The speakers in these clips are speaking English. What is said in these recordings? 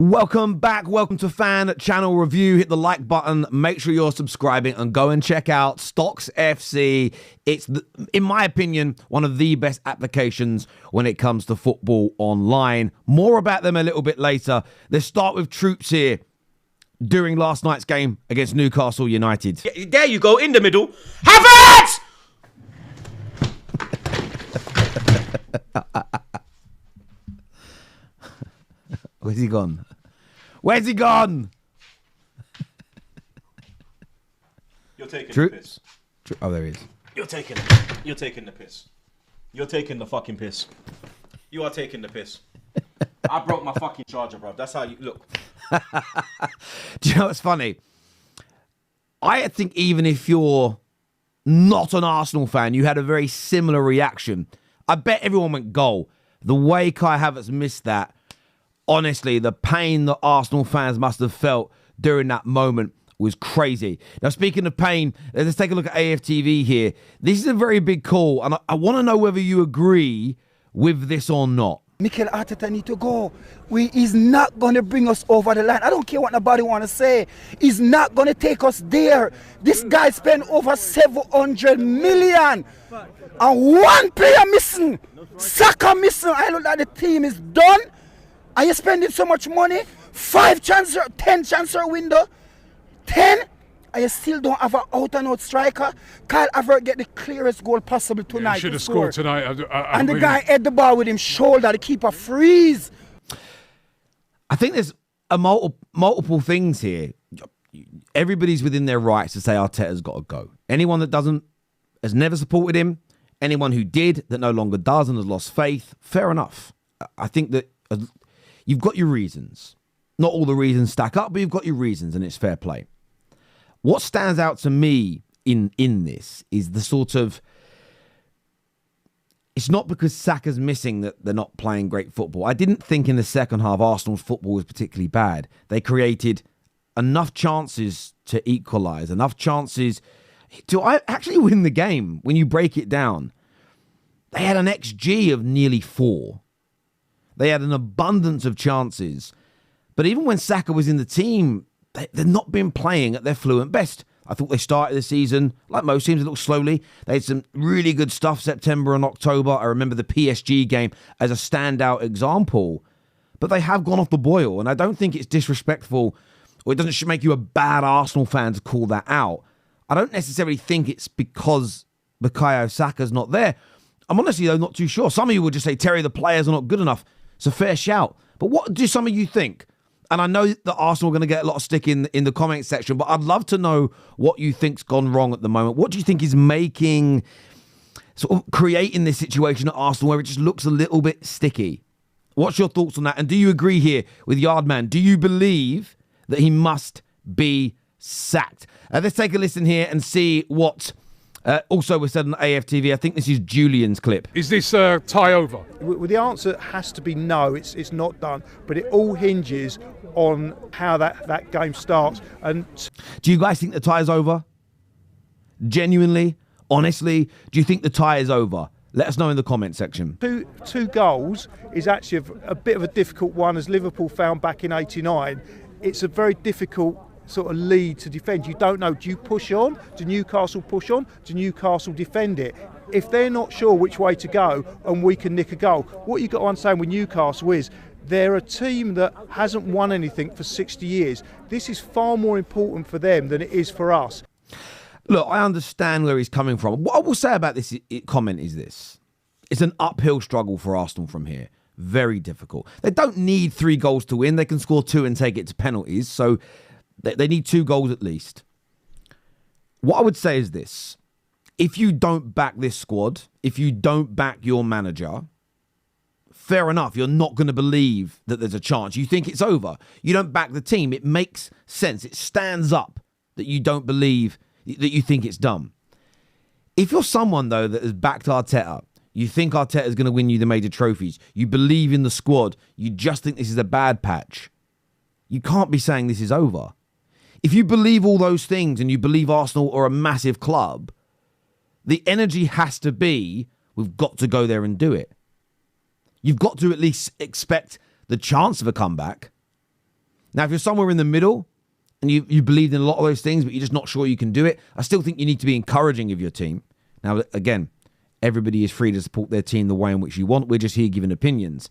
Welcome back. Welcome to Fan Channel Review. Hit the like button. Make sure you're subscribing and go and check out Stocks FC. It's, in my opinion, one of the best applications when it comes to football online. More about them a little bit later. Let's start with troops here during last night's game against Newcastle United. Yeah, there you go, in the middle. Have it! Where's he gone? Where's he gone? You're taking True? the piss. Oh, there he is. You're taking the piss. You're taking the fucking piss. You are taking the piss. I broke my fucking charger, bro. That's how you look. Do you know what's funny? I think even if you're not an Arsenal fan, you had a very similar reaction. I bet everyone went goal. The way Kai Havertz missed that, honestly, the pain that Arsenal fans must have felt during that moment was crazy. Now, speaking of pain, let's take a look at AFTV here. This is a very big call, and I want to know whether you agree with this or not. Mikel Arteta need to go. He's not going to bring us over the line. I don't care what nobody want to say. He's not going to take us there. This guy spent over 700 million. And one player missing. Saka missing. I look like the team is done. Are you spending so much money? 10 transfer window. 10? And you still don't have an out-and-out striker. Kyle Havertz get the clearest goal possible tonight. Should have scored tonight. And the guy hit the ball with him shoulder. The keeper freeze. I think there's a multiple things here. Everybody's within their rights to say Arteta's got to go. Anyone that has never supported him. Anyone who did that no longer does and has lost faith. Fair enough. I think that you've got your reasons. Not all the reasons stack up, but you've got your reasons, and it's fair play. What stands out to me in this is the sort of... It's not because Saka's missing that they're not playing great football. I didn't think in the second half Arsenal's football was particularly bad. They created enough chances to equalise, enough chances to actually win the game when you break it down. They had an XG of nearly 4. They had an abundance of chances. But even when Saka was in the team, they've not been playing at their fluent best. I thought they started the season, like most teams, a little slowly. They had some really good stuff September and October. I remember the PSG game as a standout example. But they have gone off the boil, and I don't think it's disrespectful, or it doesn't make you a bad Arsenal fan to call that out. I don't necessarily think it's because Bukayo Saka's not there. I'm honestly, though, not too sure. Some of you would just say, Terry, the players are not good enough. It's a fair shout. But what do some of you think? And I know that Arsenal are going to get a lot of stick in the comment section, but I'd love to know what you think's gone wrong at the moment. What do you think is creating this situation at Arsenal where it just looks a little bit sticky? What's your thoughts on that? And do you agree here with Yardman? Do you believe that he must be sacked? Let's take a listen here and see what also was said on AFTV. I think this is Julian's clip. Is this tie over? Well, the answer has to be no, it's not done. But it all hinges on how that game starts. And do you guys think the tie is over? Genuinely, honestly, do you think the tie is over? Let us know in the comment section. Two goals is actually a bit of a difficult one, as Liverpool found back in '89. It's a very difficult sort of lead to defend. You don't know, do you push on? Do Newcastle push on? Do Newcastle defend it? If they're not sure which way to go and we can nick a goal, what you've got to understand with Newcastle is they're a team that hasn't won anything for 60 years. This is far more important for them than it is for us. Look, I understand where he's coming from. What I will say about this comment is this. It's an uphill struggle for Arsenal from here. Very difficult. They don't need 3 goals to win. They can score 2 and take it to penalties. So they need 2 goals at least. What I would say is this. If you don't back this squad, if you don't back your manager, fair enough, you're not going to believe that there's a chance. You think it's over. You don't back the team. It makes sense. It stands up that you don't believe, that you think it's done. If you're someone, though, that has backed Arteta, you think Arteta is going to win you the major trophies, you believe in the squad, you just think this is a bad patch, you can't be saying this is over. If you believe all those things and you believe Arsenal are a massive club, the energy has to be, we've got to go there and do it. You've got to at least expect the chance of a comeback. Now, if you're somewhere in the middle and you believed in a lot of those things, but you're just not sure you can do it, I still think you need to be encouraging of your team. Now, again, everybody is free to support their team the way in which you want. We're just here giving opinions.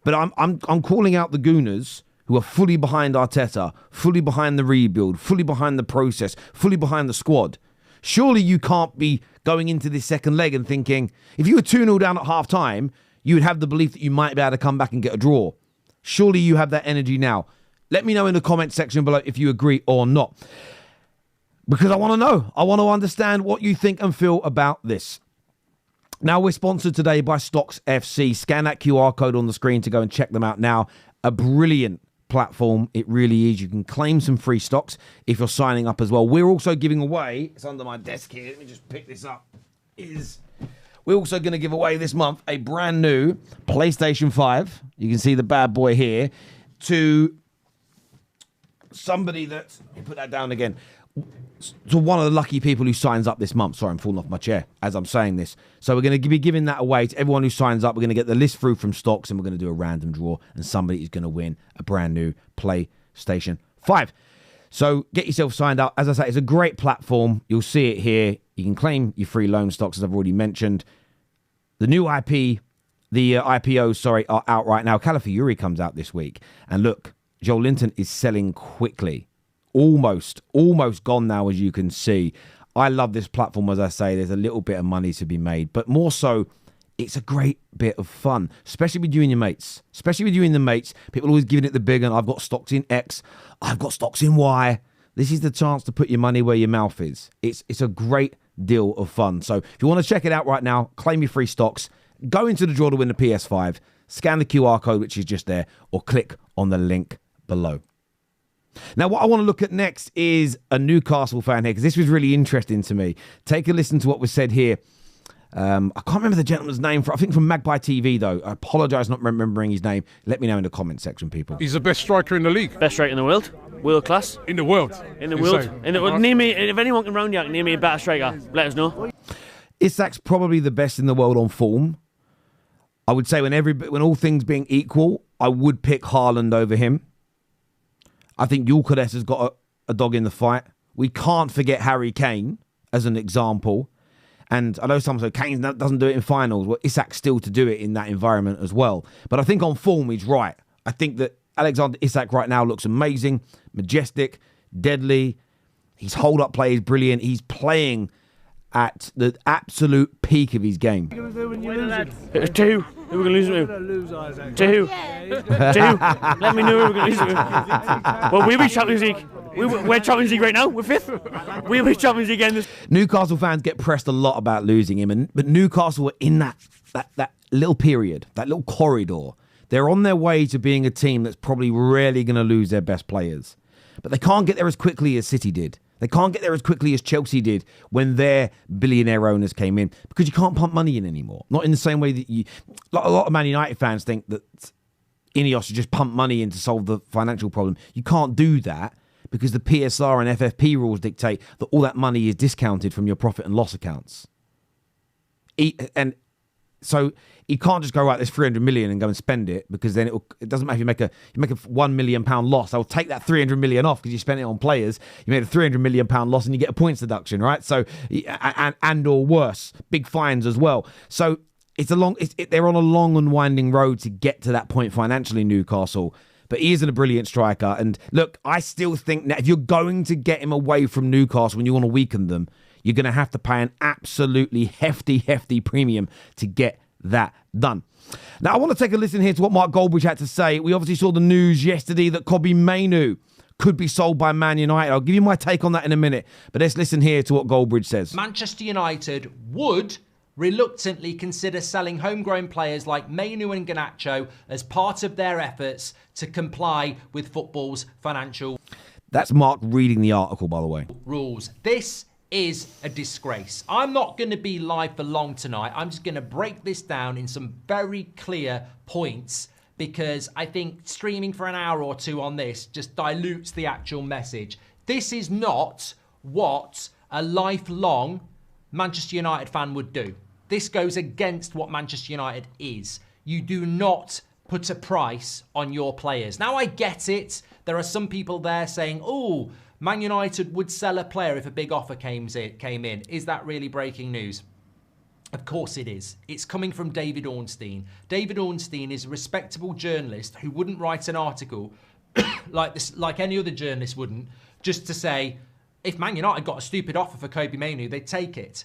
But I'm calling out the Gooners who are fully behind Arteta, fully behind the rebuild, fully behind the process, fully behind the squad. Surely you can't be going into this second leg and thinking, if you were 2-0 down at half-time, you would have the belief that you might be able to come back and get a draw. Surely you have that energy now. Let me know in the comment section below if you agree or not. Because I want to know. I want to understand what you think and feel about this. Now, we're sponsored today by Stocks FC. Scan that QR code on the screen to go and check them out now. A brilliant platform. It really is. You can claim some free stocks if you're signing up as well. We're also giving away, it's under my desk here, let me just pick this up, we're also going to give away this month a brand new PlayStation 5. You can see the bad boy here, to somebody that, let me put that down again, to one of the lucky people who signs up this month. Sorry, I'm falling off my chair as I'm saying this. So we're going to be giving that away to everyone who signs up. We're going to get the list through from Stocks and we're going to do a random draw and somebody is going to win a brand new PlayStation 5. So get yourself signed up. As I say, it's a great platform. You'll see it here. You can claim your free loan stocks, as I've already mentioned. The new IPOs, are out right now. Calafiori comes out this week. And look, Joel Linton is selling quickly. Almost gone now, as you can see. I love this platform, as I say. There's a little bit of money to be made, but more so, it's a great bit of fun, especially with you and your mates. People always giving it the big one. I've got stocks in X. I've got stocks in Y. This is the chance to put your money where your mouth is. It's a great deal of fun. So if you want to check it out right now, claim your free stocks, go into the draw to win the PS5, scan the QR code, which is just there, or click on the link below. Now, what I want to look at next is a Newcastle fan here, because this was really interesting to me. Take a listen to what was said here. I can't remember the gentleman's name. I think from Magpie TV, though. I apologise not remembering his name. Let me know in the comment section, people. He's the best striker in the league. Best striker in the world. World class. In the world. In the world. Name me, if anyone can round you out, name me a better striker. Let us know. Isak's probably the best in the world on form. I would say when all things being equal, I would pick Haaland over him. I think Gyökeres has got a dog in the fight. We can't forget Harry Kane as an example. And I know some say Kane doesn't do it in finals. Well, Isak's still to do it in that environment as well. But I think on form, he's right. I think that Alexander Isak right now looks amazing, majestic, deadly. His hold-up play is brilliant. He's playing at the absolute peak of his game. To who? Who are we going to lose it to? To who? To who? Let me know who we're going to lose it to. Well, we'll be Champions League. We're Champions League right now. We're fifth. We'll be Champions League again. Newcastle fans get pressed a lot about losing him, but Newcastle were in that little period, that little corridor. They're on their way to being a team that's probably rarely going to lose their best players. But they can't get there as quickly as City did. They can't get there as quickly as Chelsea did when their billionaire owners came in, because you can't pump money in anymore. Not in the same way that a lot of Man United fans think that Ineos should just pump money in to solve the financial problem. You can't do that because the PSR and FFP rules dictate that all that money is discounted from your profit and loss accounts. And so you can't just go, right, there's 300 million and go and spend it, because then it doesn't matter if you make a £1 million loss. I'll take that 300 million off because you spent it on players. You made a 300 million pound loss and you get a points deduction, right? So, and or worse, big fines as well. So they're on a long and winding road to get to that point financially, Newcastle. But he isn't a brilliant striker. And look, I still think that if you're going to get him away from Newcastle and you want to weaken them, you're going to have to pay an absolutely hefty premium to get that done. Now, I want to take a listen here to what Mark Goldbridge had to say. We obviously saw the news yesterday that Kobbie Mainoo could be sold by Man United. I'll give you my take on that in a minute. But let's listen here to what Goldbridge says. Manchester United would reluctantly consider selling homegrown players like Mainoo and Garnacho as part of their efforts to comply with football's financial... That's Mark reading the article, by the way. ...rules. This is a disgrace. I'm not going to be live for long tonight. I'm just going to break this down in some very clear points, because I think streaming for an hour or two on this just dilutes the actual message. This is not what a lifelong Manchester United fan would do. This goes against what Manchester United is. You do not put a price on your players. Now, I get it. There are some people there saying, oh, Man United would sell a player if a big offer came in. Is that really breaking news? Of course it is. It's coming from David Ornstein. David Ornstein is a respectable journalist who wouldn't write an article like any other journalist wouldn't, just to say, if Man United got a stupid offer for Kobbie Mainoo, they'd take it.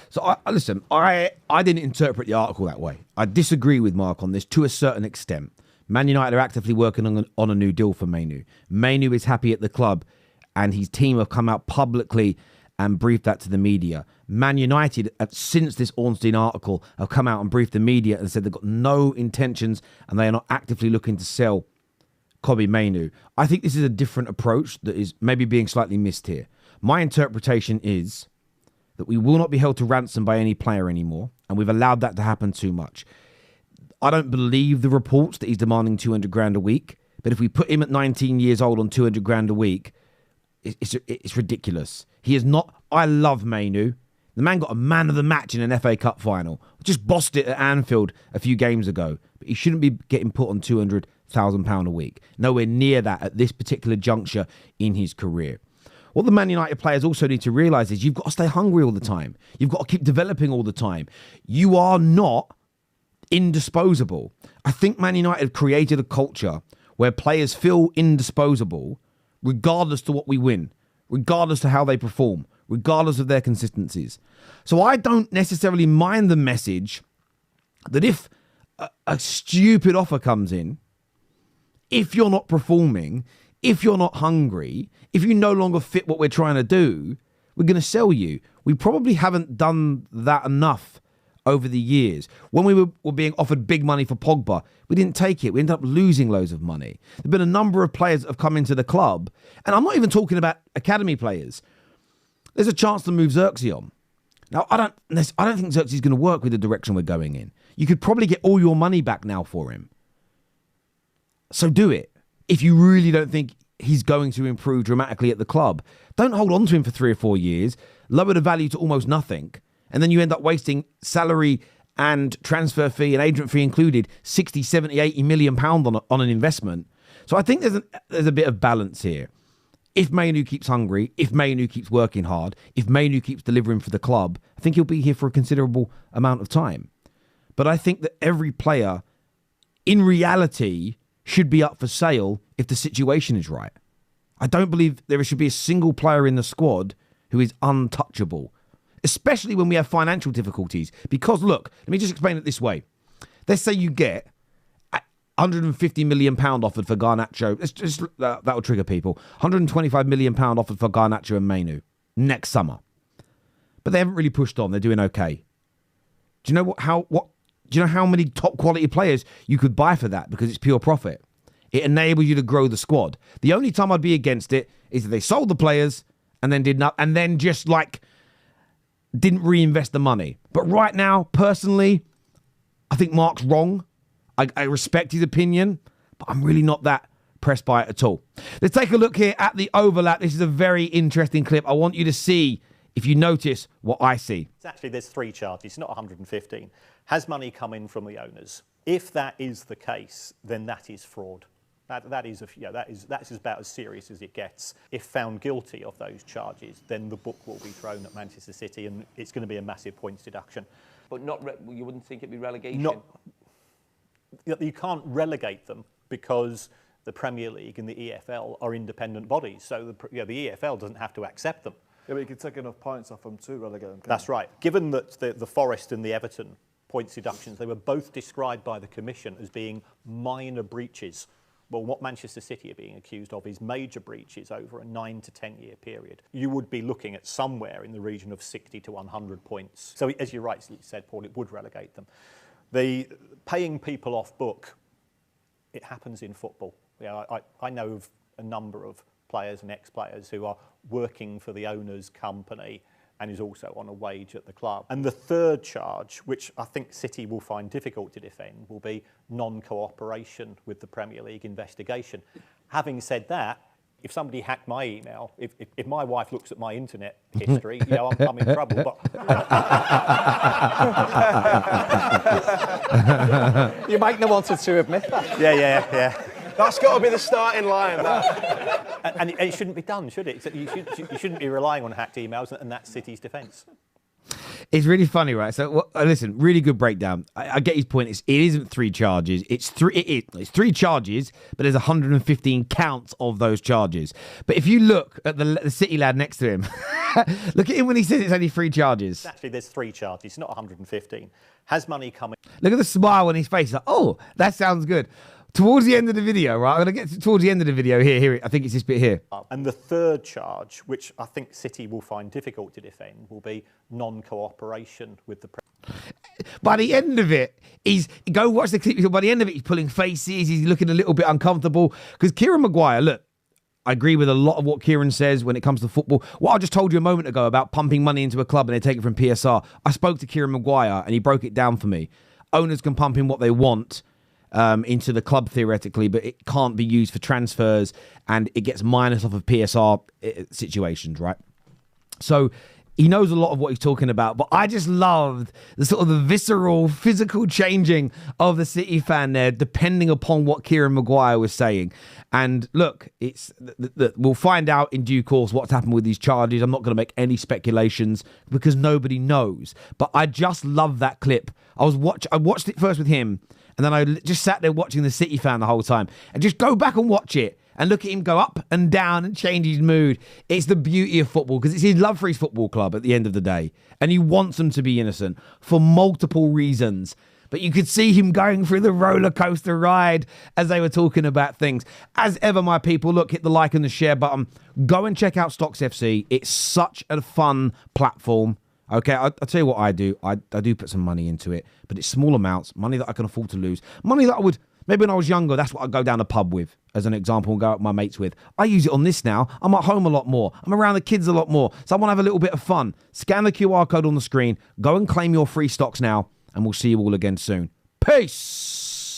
So, listen, I didn't interpret the article that way. I disagree with Mark on this to a certain extent. Man United are actively working on a new deal for Mainoo. Mainoo is happy at the club, and his team have come out publicly and briefed that to the media. Man United, since this Ornstein article, have come out and briefed the media and said they've got no intentions and they are not actively looking to sell Kobbie Mainoo. I think this is a different approach that is maybe being slightly missed here. My interpretation is that we will not be held to ransom by any player anymore, and we've allowed that to happen too much. I don't believe the reports that he's demanding 200 grand a week, but if we put him at 19 years old on 200 grand a week, it's ridiculous. He is not. I love Mainoo. The man got a man of the match in an FA Cup final. Just bossed it at Anfield a few games ago, but he shouldn't be getting put on £200,000 a week. Nowhere near that at this particular juncture in his career. What the Man United players also need to realise is you've got to stay hungry all the time. You've got to keep developing all the time. You are not indisposable. I think Man United created a culture where players feel indisposable regardless to what we win, regardless to how they perform, regardless of their consistencies. So I don't necessarily mind the message that if a stupid offer comes in, if you're not performing, if you're not hungry, if you no longer fit what we're trying to do, we're going to sell you. We probably haven't done that enough over the years. When we were being offered big money for Pogba, we didn't take it. We ended up losing loads of money. There have been a number of players that have come into the club, and I'm not even talking about academy players. There's a chance to move Xerxes on. Now, I don't think Xerxes is going to work with the direction we're going in. You could probably get all your money back now for him. So do it. If you really don't think he's going to improve dramatically at the club, don't hold on to him for 3 or 4 years, lower the value to almost nothing, and then you end up wasting salary and transfer fee and agent fee included 60, 70, 80 million pound on an investment. So I think there's a bit of balance here. If Mainoo keeps hungry, if Mainoo keeps working hard, if Mainoo keeps delivering for the club, I think he'll be here for a considerable amount of time. But I think that every player, in reality, should be up for sale if the situation is right. I don't believe there should be a single player in the squad who is untouchable, especially when we have financial difficulties. Because, look, let me just explain it this way. Let's say you get £150 million offered for Garnacho. That will trigger people. £125 million offered for Garnacho and Mainoo next summer. But they haven't really pushed on. They're doing okay. Do you know do you know how many top quality players you could buy for that? Because it's pure profit. It enables you to grow the squad. The only time I'd be against it is if they sold the players and then didn't reinvest the money. But right now, personally, I think Mark's wrong. I respect his opinion, but I'm really not that pressed by it at all. Let's take a look here at the overlap. This is a very interesting clip. I want you to see, if you notice, what I see. Actually, there's 3 charges, not 115. Has money come in from the owners? If that is the case, then that is fraud. That's about as serious as it gets. If found guilty of those charges, then the book will be thrown at Manchester City, and it's going to be a massive points deduction. But you wouldn't think it'd be relegation? You can't relegate them because the Premier League and the EFL are independent bodies, so the EFL doesn't have to accept them. Yeah, but you can take enough points off them to relegate them. That's right. Given that the Forest and the Everton points deductions, they were both described by the Commission as being minor breaches. Well, what Manchester City are being accused of is major breaches over a 9 to 10 year period. You would be looking at somewhere in the region of 60 to 100 points. So as you rightly said, Paul, it would relegate them. The paying people off book, it happens in football. I know of a number of players and ex-players who are working for the owner's company and is also on a wage at the club. And the third charge, which I think City will find difficult to defend, will be non-cooperation with the Premier League investigation. Having said that, if somebody hacked my email, if my wife looks at my internet history, I'm in trouble. But you might not want to admit that. Yeah. That's got to be the starting line. That. And it shouldn't be done, should it? You shouldn't be relying on hacked emails, and that's City's defence. It's really funny, right? So, listen, really good breakdown. I get his point. It isn't 3 charges. It's 3 charges, but there's 115 counts of those charges. But if you look at the City lad next to him, look at him when he says it's only 3 charges. Actually, there's 3 charges, not 115. Has money coming? Look at the smile on his face. Like, oh, that sounds good. Towards the end of the video, right? I'm going to get towards the end of the video. Here. I think it's this bit here. And the third charge, which I think City will find difficult to defend, will be non-cooperation with the press. By the end of it, go watch the clip. By the end of it, he's pulling faces. He's looking a little bit uncomfortable. Because Kieran Maguire, look, I agree with a lot of what Kieran says when it comes to football. What I just told you a moment ago about pumping money into a club and they take it from PSR. I spoke to Kieran Maguire and he broke it down for me. Owners can pump in what they want into the club theoretically, but it can't be used for transfers and it gets minus off of PSR situations, right? So he knows a lot of what he's talking about, but I just loved the sort of the visceral, physical changing of the City fan there, depending upon what Kieran Maguire was saying. And look, we'll find out in due course what's happened with these charges. I'm not going to make any speculations because nobody knows. But I just love that clip. I watched it first with him, and then I just sat there watching the City fan the whole time. And just go back and watch it and look at him go up and down and change his mood. It's the beauty of football because it's his love for his football club at the end of the day. And he wants them to be innocent for multiple reasons. But you could see him going through the roller coaster ride as they were talking about things. As ever, my people, look, hit the like and the share button. Go and check out Stocks FC. It's such a fun platform. Okay, I'll tell you what I do. I do put some money into it, but it's small amounts, money that I can afford to lose. Money that I would, maybe when I was younger, that's what I'd go down the pub with, as an example, and go out with my mates with. I use it on this now. I'm at home a lot more. I'm around the kids a lot more. So I want to have a little bit of fun. Scan the QR code on the screen. Go and claim your free stocks now, and we'll see you all again soon. Peace!